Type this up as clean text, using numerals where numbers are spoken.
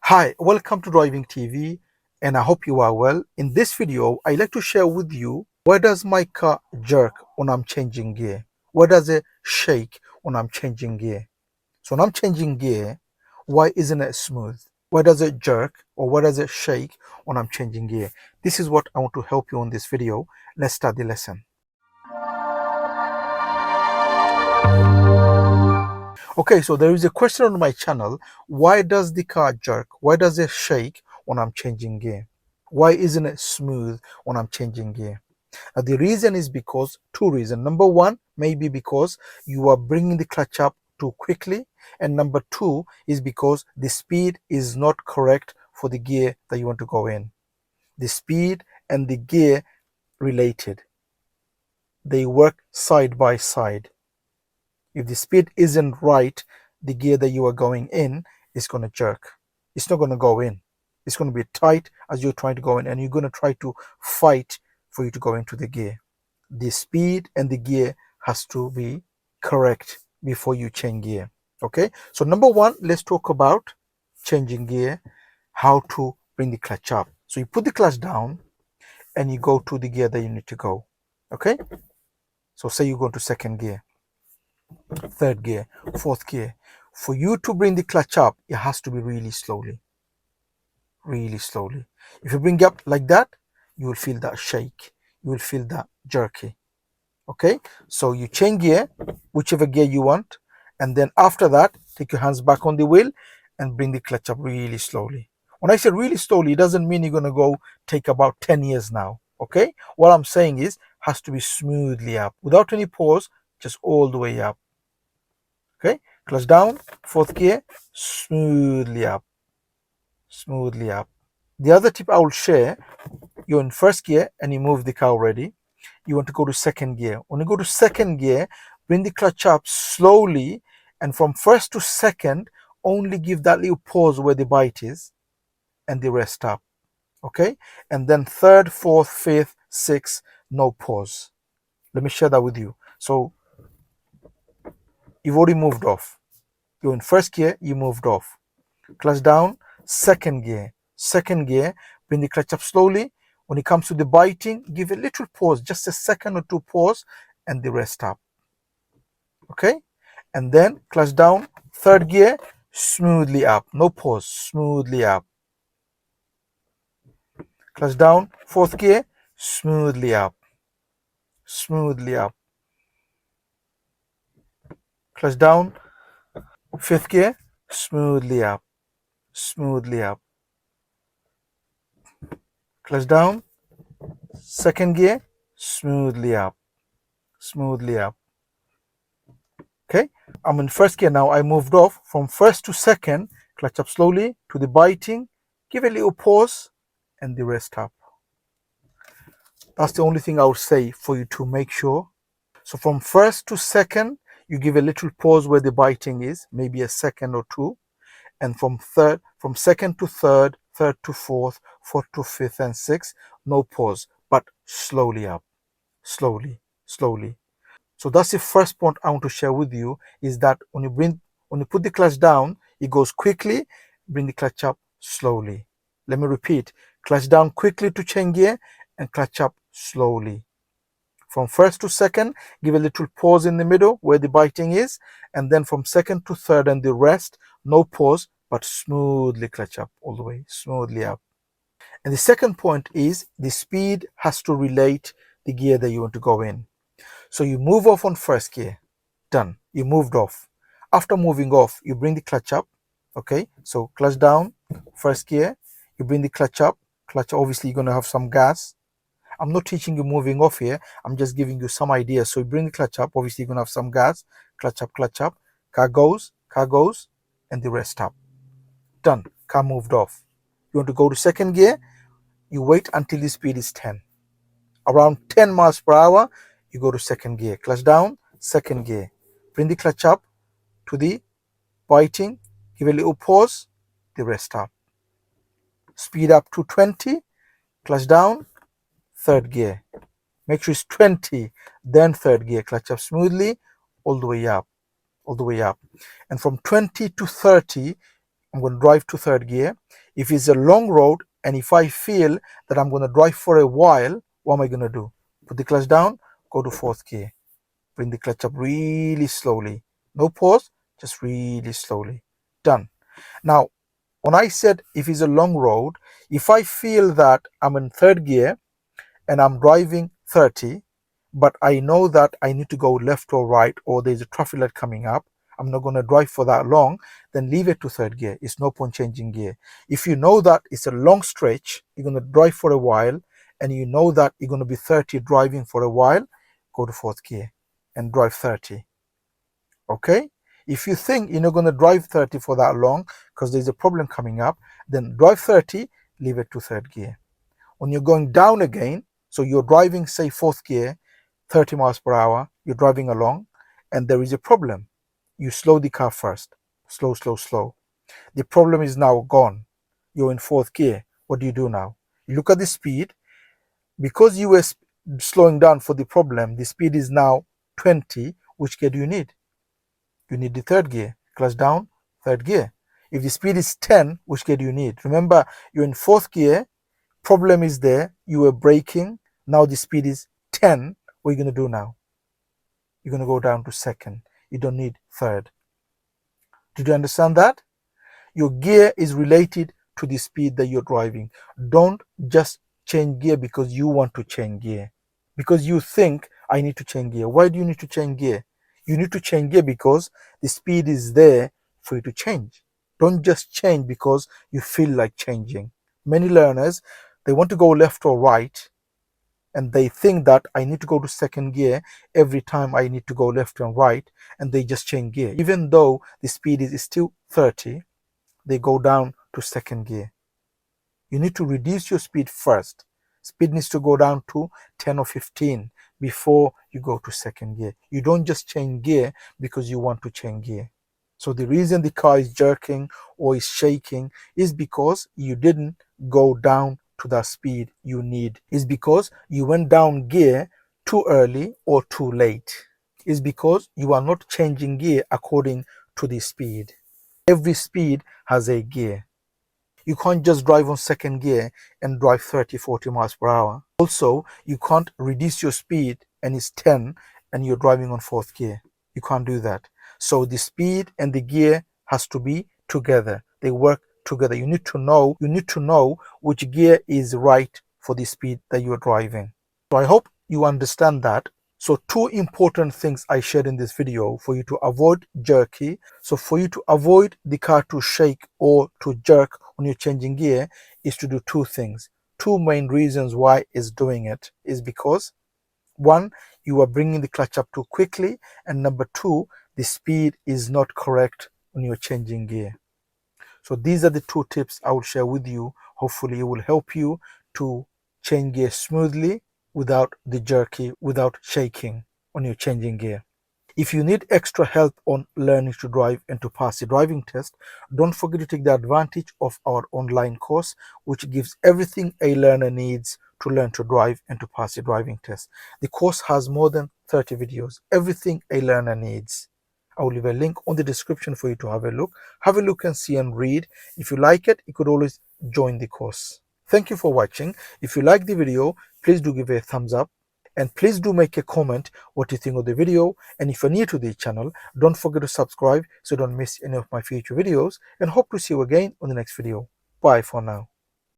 Hi, welcome to Driving TV, and I hope you are well. In this video, I'd like to share with you where does my car jerk when I'm changing gear? Where does it shake when I'm changing gear? So when I'm changing gear, why isn't it smooth? Where does it jerk or where does it shake when I'm changing gear? This is what I want to help you on this video. Let's start the lesson. Okay, so there is a question on my channel. Why does the car jerk? Why does it shake when I'm changing gear? Why isn't it smooth when I'm changing gear? Now, the reason is because two reasons. Number one, maybe because you are bringing the clutch up too quickly. And number two is because the speed is not correct for the gear that you want to go in. The speed and the gear related. They work side by side. If the speed isn't right, the gear that you are going in is going to jerk. It's not going to go in. It's going to be tight as you're trying to go in, and you're going to try to fight for you to go into the gear. The speed and the gear has to be correct before you change gear. Okay, so number one, let's talk about changing gear, how to bring the clutch up. So you put the clutch down and you go to the gear that you need to go. Okay, so say you go to second gear, third gear, fourth gear. For you to bring the clutch up, it has to be really slowly. Really slowly. If you bring it up like that, you will feel that shake. You will feel that jerky. Okay, so you change gear, whichever gear you want, and then after that, take your hands back on the wheel and bring the clutch up really slowly. When I say really slowly, it doesn't mean you're going to go take about 10 years now. Okay, what I'm saying is has to be smoothly up without any pause, just all the way up. Okay, clutch down, fourth gear, smoothly up, smoothly up. The other tip I will share, you're in first gear and you move the car already. You want to go to second gear. When you go to second gear, bring the clutch up slowly, and from first to second, only give that little pause where the bite is, and the rest up. Okay, and then third, fourth, fifth, sixth, no pause. Let me share that with you. So you've already moved off. You're in first gear, you moved off. Clutch down, second gear. Second gear, bring the clutch up slowly. When it comes to the biting, give a little pause, just a second or two pause, and the rest up. Okay? And then clutch down, third gear, smoothly up. No pause, smoothly up. Clutch down, fourth gear, smoothly up. Smoothly up. Clutch down, fifth gear, smoothly up. Smoothly up. Clutch down, second gear, smoothly up. Smoothly up. Okay, I'm in first gear now. I moved off from first to second, clutch up slowly to the biting, give a little pause, and the rest up. That's the only thing I would say for you to make sure. So from first to second, you give a little pause where the biting is, maybe a second or two. And from second to third, third to fourth, fourth to fifth and sixth, no pause, but slowly up, slowly, slowly. So that's the first point I want to share with you, is that when you put the clutch down, it goes quickly, bring the clutch up slowly. Let me repeat, clutch down quickly to change gear and clutch up slowly. From first to second, give a little pause in the middle where the biting is, and then from second to third and the rest, no pause, but smoothly clutch up all the way, smoothly up. And the second point is the speed has to relate the gear that you want to go in. So you move off on first gear, done. You moved off. After moving off, you bring the clutch up. Okay, so clutch down, first gear. You bring the clutch up. Clutch, obviously, you're going to have some gas. I'm not teaching you moving off here. I'm just giving you some ideas. So you bring the clutch up. Obviously, you're going to have some gas. Clutch up, clutch up. Car goes, and the rest up. Done. Car moved off. You want to go to second gear. You wait until the speed is 10. Around 10 miles per hour, you go to second gear. Clutch down, second gear. Bring the clutch up to the biting. Give a little pause. The rest up. Speed up to 20. Clutch down, third gear. Make sure it's 20, then third gear. Clutch up smoothly, all the way up, all the way up. And from 20 to 30, I'm going to drive to third gear. If it's a long road and if I feel that I'm going to drive for a while, what am I going to do? Put the clutch down, go to fourth gear. Bring the clutch up really slowly. No pause, just really slowly. Done. Now, when I said if it's a long road, if I feel that I'm in third gear and I'm driving 30, but I know that I need to go left or right or there's a traffic light coming up, I'm not going to drive for that long, then leave it to third gear. It's no point changing gear. If you know that it's a long stretch, you're going to drive for a while, and you know that you're going to be 30 driving for a while, go to fourth gear and drive 30. Okay? If you think you're not going to drive 30 for that long because there's a problem coming up, then drive 30, leave it to third gear. When you're going down again, so you're driving, say, fourth gear, 30 miles per hour, you're driving along, and there is a problem. You slow the car first. Slow, slow, slow. The problem is now gone. You're in fourth gear. What do you do now? You look at the speed. Because you were slowing down for the problem, the speed is now 20. Which gear do you need? You need the third gear. Clutch down, third gear. If the speed is 10, which gear do you need? Remember, you're in fourth gear. Problem is there. You were braking. Now the speed is 10. What are you going to do now? You're going to go down to second. You don't need third. Did you understand that? Your gear is related to the speed that you're driving. Don't just change gear because you want to change gear. Because you think, I need to change gear. Why do you need to change gear? You need to change gear because the speed is there for you to change. Don't just change because you feel like changing. Many learners, they want to go left or right, and they think that I need to go to second gear every time I need to go left and right, and they just change gear. Even though the speed is still 30, they go down to second gear. You need to reduce your speed first. Speed needs to go down to 10 or 15 before you go to second gear. You don't just change gear because you want to change gear. So the reason the car is jerking or is shaking is because you didn't go down to the speed you need. Is because you went down gear too early or too late. Is because you are not changing gear according to the speed. Every speed has a gear. You can't just drive on second gear and drive 30, 40 miles per hour. Also, you can't reduce your speed and it's 10 and you're driving on fourth gear. You can't do that. So the speed and the gear has to be together. They work together. You need to know which gear is right for the speed that you're driving. So I hope you understand that. So two important things I shared in this video for you to avoid jerky. So for you to avoid the car to shake or to jerk when you're changing gear is to do two things. Two main reasons why it's doing it is because, one, you are bringing the clutch up too quickly, and number two, the speed is not correct when you're changing gear. So these are the two tips I will share with you. Hopefully it will help you to change gear smoothly without the jerky, without shaking when you're changing gear. If you need extra help on learning to drive and to pass the driving test, don't forget to take the advantage of our online course, which gives everything a learner needs to learn to drive and to pass the driving test. The course has more than 30 videos, everything a learner needs. I will leave a link on the description for you to have a look. Have a look and see and read. If you like it, you could always join the course. Thank you for watching. If you like the video, please do give it a thumbs up. And please do make a comment what you think of the video. And if you're new to the channel, don't forget to subscribe so you don't miss any of my future videos. And hope to see you again on the next video. Bye for now.